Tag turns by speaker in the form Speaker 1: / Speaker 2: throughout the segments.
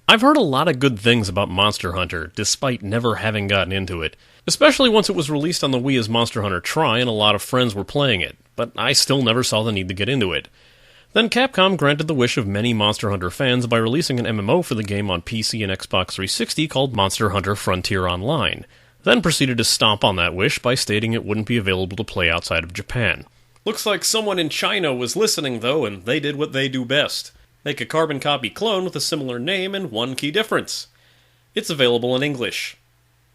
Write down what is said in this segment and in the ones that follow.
Speaker 1: I've heard a lot of good things about Monster Hunter, despite never having gotten into it. Especially once it was released on the Wii as Monster Hunter Tri and a lot of friends were playing it, but I still never saw the need to get into it. Then Capcom granted the wish of many Monster Hunter fans by releasing an MMO for the game on PC and Xbox 360 called Monster Hunter Frontier Online, then proceeded to stomp on that wish by stating it wouldn't be available to play outside of Japan. Looks like someone in China was listening though, and they did what they do best. Make a carbon copy clone with a similar name and one key difference. It's available in English.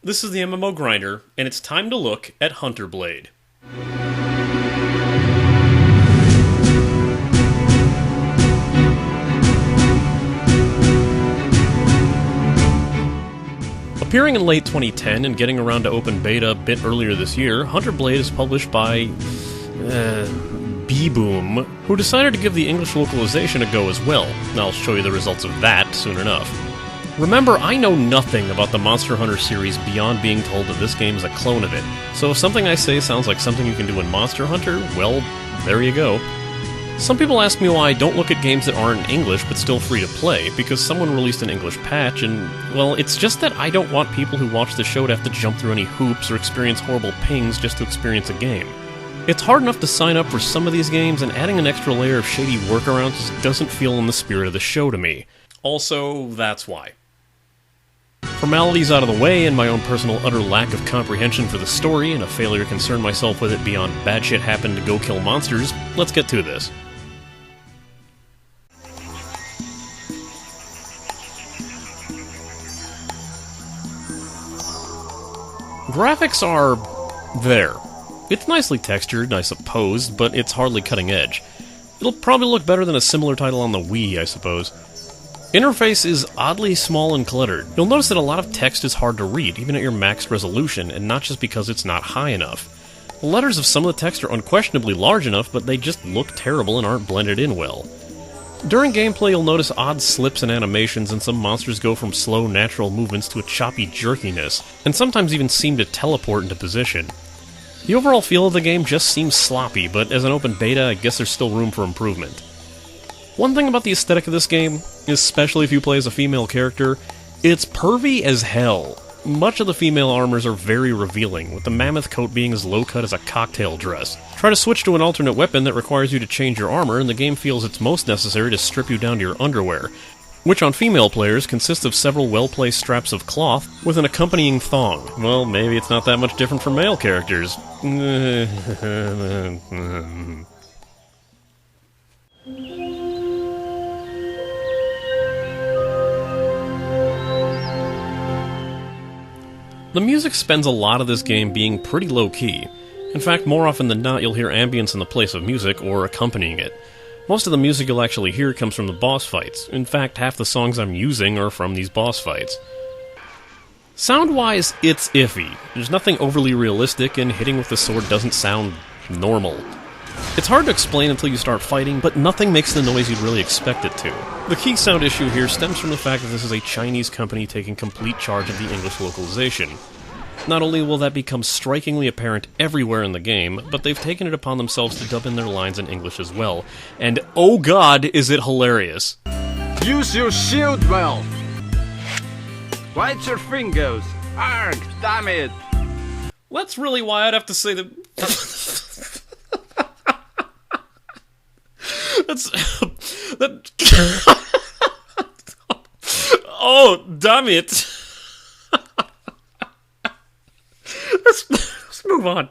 Speaker 1: This is the MMO Grinder, and it's time to look at Hunter Blade. Appearing in late 2010 and getting around to open beta a bit earlier this year, Hunter Blade is published by B-Boom, who decided to give the English localization a go as well. I'll show you the results of that soon enough. Remember, I know nothing about the Monster Hunter series beyond being told that this game is a clone of it, so if something I say sounds like something you can do in Monster Hunter, well, there you go. Some people ask me why I don't look at games that aren't in English but still free to play, because someone released an English patch, and, well, it's just that I don't want people who watch the show to have to jump through any hoops or experience horrible pings just to experience a game. It's hard enough to sign up for some of these games, and adding an extra layer of shady workarounds just doesn't feel in the spirit of the show to me. Also, that's why. Formalities out of the way, and my own personal utter lack of comprehension for the story, and a failure to concern myself with it beyond bad shit happened to go kill monsters, let's get to this. Graphics are there. It's nicely textured, I suppose, but it's hardly cutting edge. It'll probably look better than a similar title on the Wii, I suppose. Interface is oddly small and cluttered. You'll notice that a lot of text is hard to read, even at your maxed resolution, and not just because it's not high enough. The letters of some of the text are unquestionably large enough, but they just look terrible and aren't blended in well. During gameplay, you'll notice odd slips and animations, and some monsters go from slow, natural movements to a choppy jerkiness, and sometimes even seem to teleport into position. The overall feel of the game just seems sloppy, but as an open beta, I guess there's still room for improvement. One thing about the aesthetic of this game, especially if you play as a female character, it's pervy as hell. Much of the female armors are very revealing, with the mammoth coat being as low-cut as a cocktail dress. Try to switch to an alternate weapon that requires you to change your armor, and the game feels it's most necessary to strip you down to your underwear, which on female players consists of several well-placed straps of cloth with an accompanying thong. Well, maybe it's not that much different from male characters. The music spends a lot of this game being pretty low-key. In fact, more often than not, you'll hear ambience in the place of music or accompanying it. Most of the music you'll actually hear comes from the boss fights. In fact, half the songs I'm using are from these boss fights. Sound-wise, it's iffy. There's nothing overly realistic, and hitting with the sword doesn't sound normal. It's hard to explain until you start fighting, but nothing makes the noise you'd really expect it to. The key sound issue here stems from the fact that this is a Chinese company taking complete charge of the English localization. Not only will that become strikingly apparent everywhere in the game, but they've taken it upon themselves to dub in their lines in English as well. And oh god, is it hilarious.
Speaker 2: Use your shield well! Bite your fingers! Arg, damn it!
Speaker 1: That's really why I'd have to say that... Oh, damn it! Let's move on.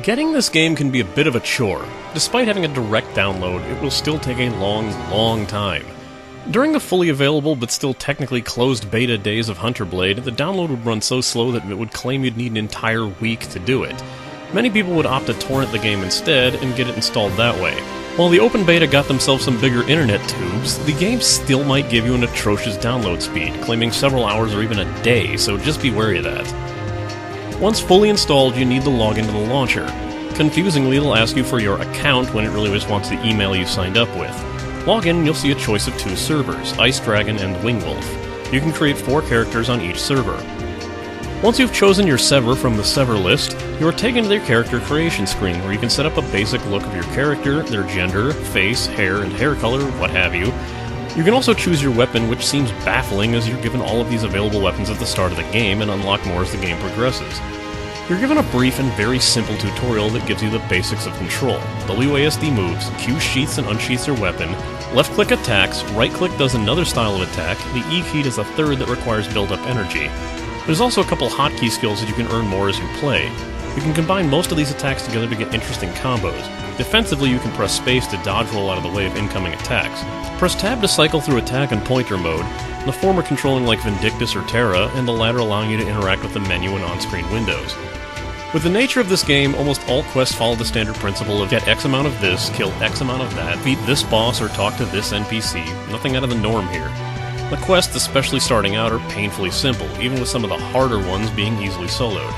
Speaker 1: Getting this game can be a bit of a chore. Despite having a direct download, it will still take a long time. During the fully available but still technically closed beta days of Hunter Blade, the download would run so slow that it would claim you'd need an entire week to do it. Many people would opt to torrent the game instead and get it installed that way. While the open beta got themselves some bigger internet tubes, the game still might give you an atrocious download speed, claiming several hours or even a day, so just be wary of that. Once fully installed, you need to log into the launcher. Confusingly, it'll ask you for your account when it really just wants the email you signed up with. Log in and you'll see a choice of 2 servers, Ice Dragon and Wingwolf. You can create 4 characters on each server. Once you've chosen your Sever from the Sever list, you are taken to their character creation screen where you can set up a basic look of your character, their gender, face, hair, and hair color, what have you. You can also choose your weapon, which seems baffling as you're given all of these available weapons at the start of the game and unlock more as the game progresses. You're given a brief and very simple tutorial that gives you the basics of control. WASD moves, Q sheaths and unsheaths your weapon, left-click attacks, right-click does another style of attack, the E key does a third that requires build-up energy. There's also a couple hotkey skills that you can earn more as you play. You can combine most of these attacks together to get interesting combos. Defensively, you can press space to dodge roll out of the way of incoming attacks. Press tab to cycle through attack and pointer mode, the former controlling like Vindictus or Terra, and the latter allowing you to interact with the menu and on-screen windows. With the nature of this game, almost all quests follow the standard principle of get X amount of this, kill X amount of that, beat this boss or talk to this NPC, nothing out of the norm here. The quests, especially starting out, are painfully simple, even with some of the harder ones being easily soloed.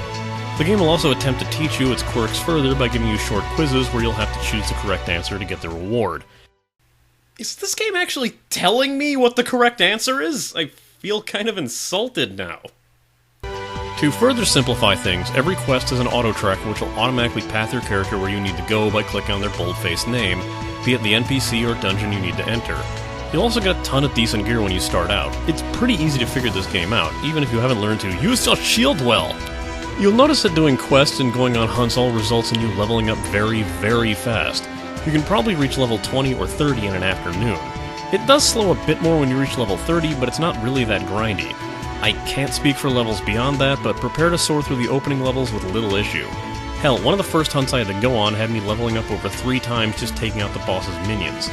Speaker 1: The game will also attempt to teach you its quirks further by giving you short quizzes where you'll have to choose the correct answer to get the reward. Is this game actually telling me what the correct answer is? I feel kind of insulted now. To further simplify things, every quest has an auto-tracker which will automatically path your character where you need to go by clicking on their bold-faced name, be it the NPC or dungeon you need to enter. You'll also get a ton of decent gear when you start out. It's pretty easy to figure this game out, even if you haven't learned to use your shield well. You'll notice that doing quests and going on hunts all results in you leveling up very, very fast. You can probably reach level 20 or 30 in an afternoon. It does slow a bit more when you reach level 30, but it's not really that grindy. I can't speak for levels beyond that, but prepare to soar through the opening levels with little issue. Hell, one of the first hunts I had to go on had me leveling up over 3 times just taking out the boss's minions.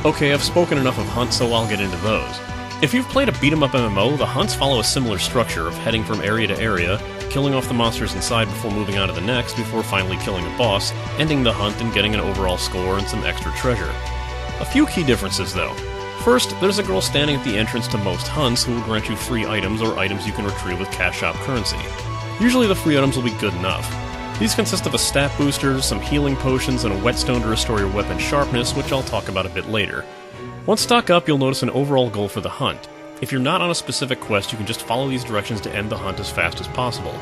Speaker 1: Okay, I've spoken enough of hunts, so I'll get into those. If you've played a beat-em-up MMO, the hunts follow a similar structure of heading from area to area, killing off the monsters inside before moving on to the next, before finally killing a boss, ending the hunt and getting an overall score and some extra treasure. A few key differences, though. First, there's a girl standing at the entrance to most hunts who will grant you free items or items you can retrieve with cash shop currency. Usually the free items will be good enough. These consist of a stat booster, some healing potions, and a whetstone to restore your weapon sharpness, which I'll talk about a bit later. Once stocked up, you'll notice an overall goal for the hunt. If you're not on a specific quest, you can just follow these directions to end the hunt as fast as possible.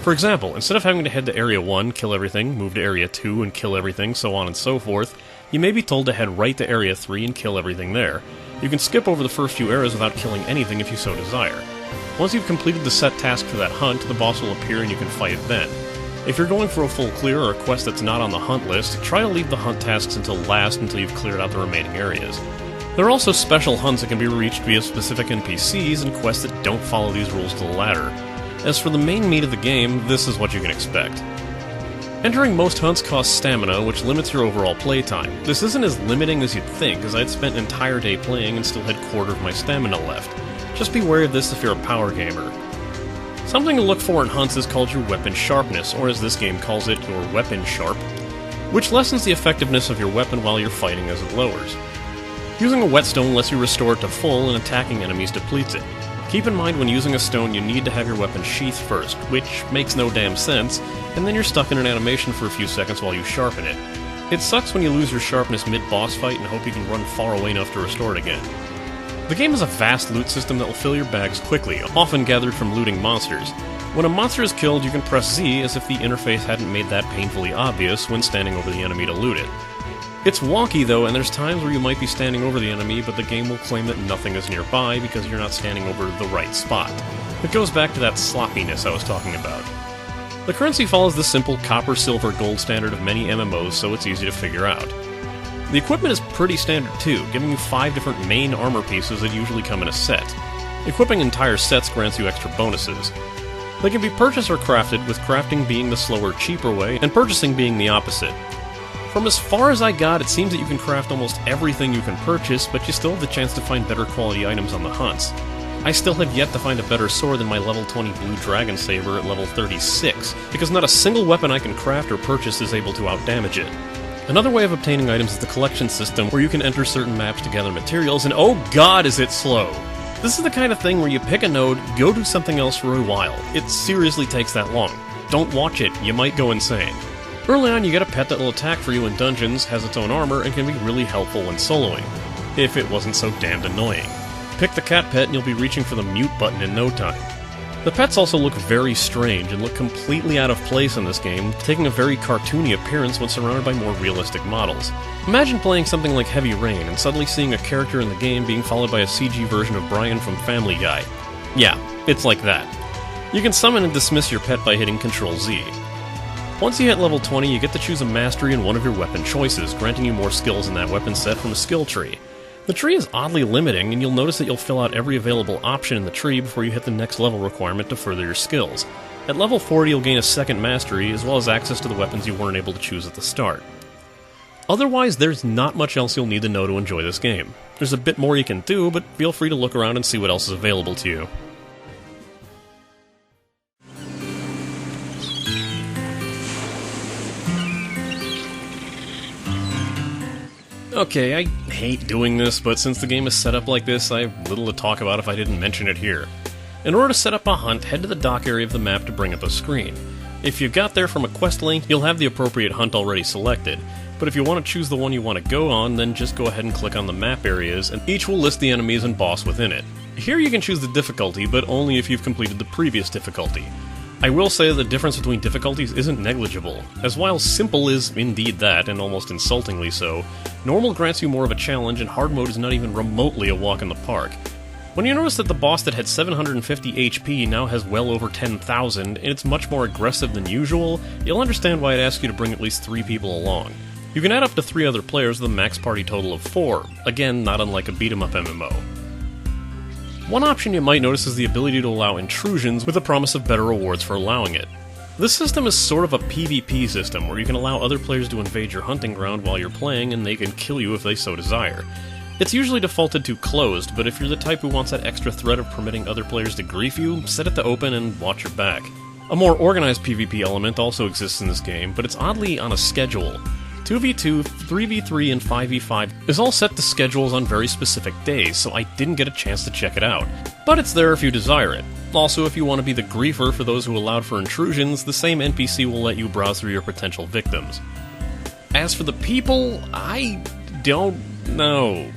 Speaker 1: For example, instead of having to head to Area 1, kill everything, move to Area 2 and kill everything, so on and so forth, you may be told to head right to Area 3 and kill everything there. You can skip over the first few areas without killing anything if you so desire. Once you've completed the set task for that hunt, the boss will appear and you can fight it then. If you're going for a full clear or a quest that's not on the hunt list, try to leave the hunt tasks until last until you've cleared out the remaining areas. There are also special hunts that can be reached via specific NPCs and quests that don't follow these rules to the latter. As for the main meat of the game, this is what you can expect. Entering most hunts costs stamina, which limits your overall playtime. This isn't as limiting as you'd think, as I'd spent an entire day playing and still had quarter of my stamina left. Just be wary of this if you're a power gamer. Something to look for in hunts is called your weapon sharpness, or as this game calls it, your weapon sharp, which lessens the effectiveness of your weapon while you're fighting as it lowers. Using a whetstone lets you restore it to full, and attacking enemies depletes it. Keep in mind when using a stone you need to have your weapon sheathed first, which makes no damn sense, and then you're stuck in an animation for a few seconds while you sharpen it. It sucks when you lose your sharpness mid-boss fight and hope you can run far away enough to restore it again. The game has a vast loot system that will fill your bags quickly, often gathered from looting monsters. When a monster is killed, you can press Z as if the interface hadn't made that painfully obvious when standing over the enemy to loot it. It's wonky though, and there's times where you might be standing over the enemy, but the game will claim that nothing is nearby because you're not standing over the right spot. It goes back to that sloppiness I was talking about. The currency follows the simple copper, silver, gold standard of many MMOs, so it's easy to figure out. The equipment is pretty standard too, giving you 5 different main armor pieces that usually come in a set. Equipping entire sets grants you extra bonuses. They can be purchased or crafted, with crafting being the slower, cheaper way, and purchasing being the opposite. From as far as I got, it seems that you can craft almost everything you can purchase, but you still have the chance to find better quality items on the hunts. I still have yet to find a better sword than my level 20 Blue Dragon Saber at level 36, because not a single weapon I can craft or purchase is able to outdamage it. Another way of obtaining items is the collection system, where you can enter certain maps to gather materials, and oh god is it slow! This is the kind of thing where you pick a node, go do something else for a while. It seriously takes that long. Don't watch it, you might go insane. Early on, you get a pet that will attack for you in dungeons, has its own armor, and can be really helpful when soloing. If it wasn't so damned annoying. Pick the cat pet and you'll be reaching for the mute button in no time. The pets also look very strange and look completely out of place in this game, taking a very cartoony appearance when surrounded by more realistic models. Imagine playing something like Heavy Rain and suddenly seeing a character in the game being followed by a CG version of Brian from Family Guy. Yeah, it's like that. You can summon and dismiss your pet by hitting Ctrl-Z. Once you hit level 20, you get to choose a mastery in one of your weapon choices, granting you more skills in that weapon set from a skill tree. The tree is oddly limiting, and you'll notice that you'll fill out every available option in the tree before you hit the next level requirement to further your skills. At level 40, you'll gain a second mastery, as well as access to the weapons you weren't able to choose at the start. Otherwise, there's not much else you'll need to know to enjoy this game. There's a bit more you can do, but feel free to look around and see what else is available to you. Okay, I hate doing this, but since the game is set up like this, I have little to talk about if I didn't mention it here. In order to set up a hunt, head to the dock area of the map to bring up a screen. If you got there from a quest link, you'll have the appropriate hunt already selected, but if you want to choose the one you want to go on, then just go ahead and click on the map areas, and each will list the enemies and boss within it. Here you can choose the difficulty, but only if you've completed the previous difficulty. I will say that the difference between difficulties isn't negligible, as while simple is indeed that, and almost insultingly so, normal grants you more of a challenge, and hard mode is not even remotely a walk in the park. When you notice that the boss that had 750 HP now has well over 10,000, and it's much more aggressive than usual, you'll understand why it asks you to bring at least 3 people along. You can add up to 3 other players with a max party total of 4, again not unlike a beat-em-up MMO. One option you might notice is the ability to allow intrusions with the promise of better rewards for allowing it. This system is sort of a PvP system, where you can allow other players to invade your hunting ground while you're playing, and they can kill you if they so desire. It's usually defaulted to closed, but if you're the type who wants that extra threat of permitting other players to grief you, set it to open and watch your back. A more organized PvP element also exists in this game, but it's oddly on a schedule. 2v2, 3v3, and 5v5 is all set to schedules on very specific days, so I didn't get a chance to check it out. But it's there if you desire it. Also, if you want to be the griefer for those who allowed for intrusions, the same NPC will let you browse through your potential victims. As for the people, I don't know.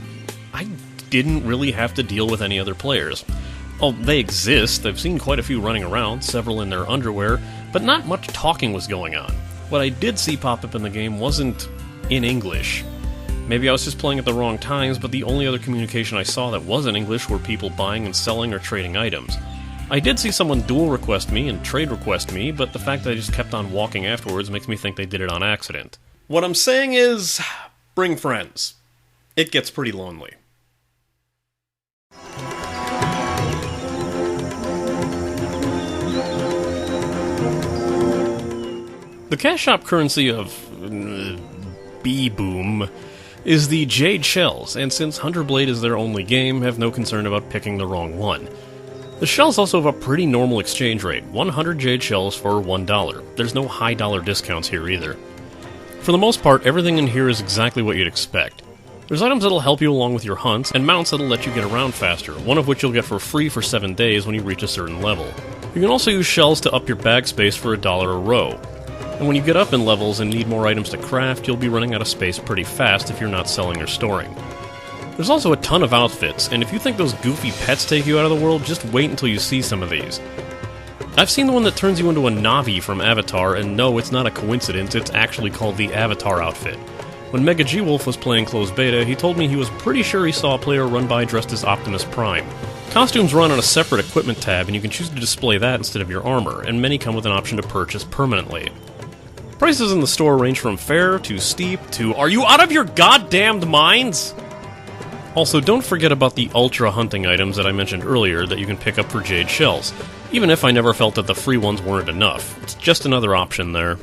Speaker 1: I didn't really have to deal with any other players. Oh, they exist, I've seen quite a few running around, several in their underwear, but not much talking was going on. What I did see pop up in the game wasn't in English. Maybe I was just playing at the wrong times, but the only other communication I saw that was in English were people buying and selling or trading items. I did see someone dual request me and trade request me, but the fact that I just kept on walking afterwards makes me think they did it on accident. What I'm saying is, bring friends. It gets pretty lonely. The cash shop currency of B-Boom is the Jade Shells, and since Hunter Blade is their only game, have no concern about picking the wrong one. The shells also have a pretty normal exchange rate, 100 Jade Shells for $1. There's no high dollar discounts here either. For the most part, everything in here is exactly what you'd expect. There's items that'll help you along with your hunts, and mounts that'll let you get around faster, one of which you'll get for free for 7 days when you reach a certain level. You can also use shells to up your bag space for $1 a row. And when you get up in levels and need more items to craft, you'll be running out of space pretty fast if you're not selling or storing. There's also a ton of outfits, and if you think those goofy pets take you out of the world, just wait until you see some of these. I've seen the one that turns you into a Navi from Avatar, and no, it's not a coincidence, it's actually called the Avatar outfit. When Mega G-Wolf was playing closed beta, he told me he was pretty sure he saw a player run by dressed as Optimus Prime. Costumes run on a separate equipment tab, and you can choose to display that instead of your armor, and many come with an option to purchase permanently. Prices in the store range from fair to steep to "Are you out of your goddamned minds?" Also, don't forget about the ultra hunting items that I mentioned earlier that you can pick up for Jade Shells, even if I never felt that the free ones weren't enough. It's just another option there.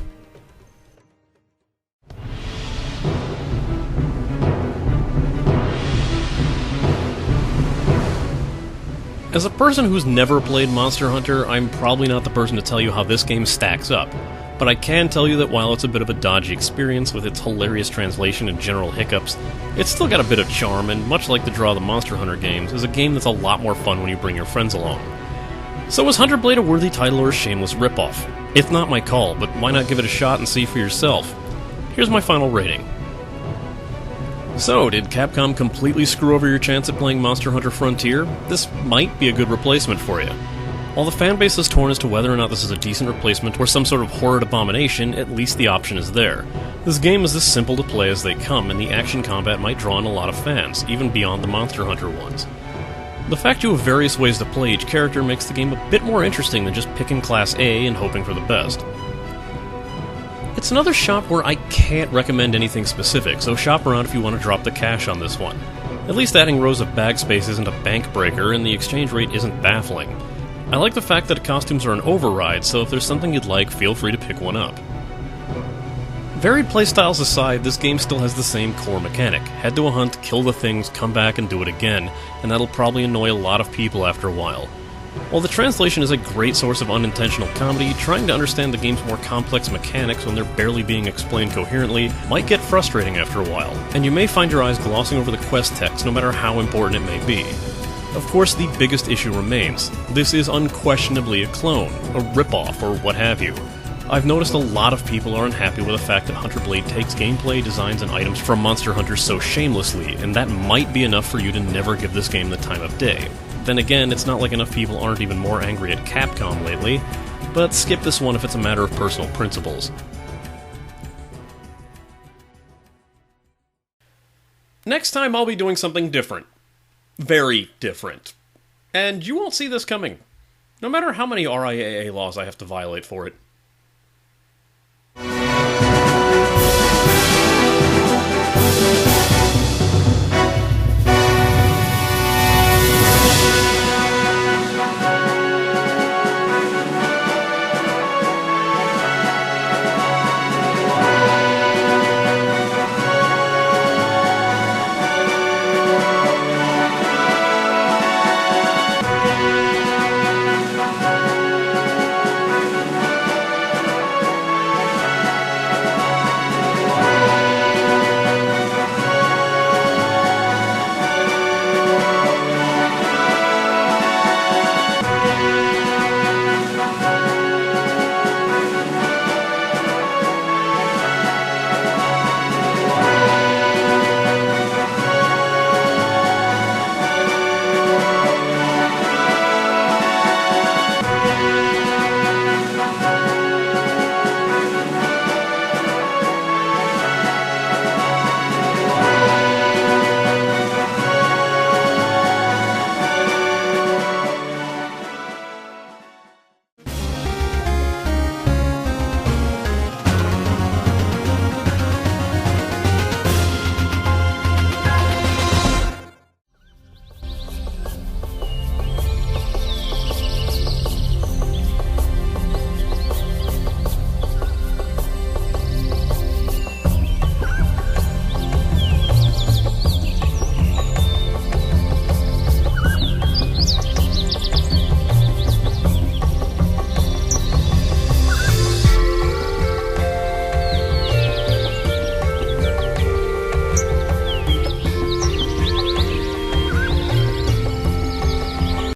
Speaker 1: As a person who's never played Monster Hunter, I'm probably not the person to tell you how this game stacks up. But I can tell you that while it's a bit of a dodgy experience with its hilarious translation and general hiccups, it's still got a bit of charm, and much like the draw of the Monster Hunter games, is a game that's a lot more fun when you bring your friends along. So is Hunter Blade a worthy title or a shameless ripoff? It's not my call, but why not give it a shot and see for yourself? Here's my final rating. So, did Capcom completely screw over your chance at playing Monster Hunter Frontier? This might be a good replacement for you. While the fanbase is torn as to whether or not this is a decent replacement or some sort of horrid abomination, at least the option is there. This game is as simple to play as they come, and the action combat might draw in a lot of fans, even beyond the Monster Hunter ones. The fact you have various ways to play each character makes the game a bit more interesting than just picking Class A and hoping for the best. It's another shop where I can't recommend anything specific, so shop around if you want to drop the cash on this one. At least adding rows of bag space isn't a bank breaker, and the exchange rate isn't baffling. I like the fact that costumes are an override, so if there's something you'd like, feel free to pick one up. Varied playstyles aside, this game still has the same core mechanic. Head to a hunt, kill the things, come back and do it again, and that'll probably annoy a lot of people after a while. While the translation is a great source of unintentional comedy, trying to understand the game's more complex mechanics when they're barely being explained coherently might get frustrating after a while, and you may find your eyes glossing over the quest text no matter how important it may be. Of course, the biggest issue remains. This is unquestionably a clone, a ripoff, or what have you. I've noticed a lot of people are unhappy with the fact that Hunter Blade takes gameplay, designs, and items from Monster Hunter so shamelessly, and that might be enough for you to never give this game the time of day. Then again, it's not like enough people aren't even more angry at Capcom lately, but skip this one if it's a matter of personal principles. Next time I'll be doing something different. Very different. And you won't see this coming. No matter how many RIAA laws I have to violate for it.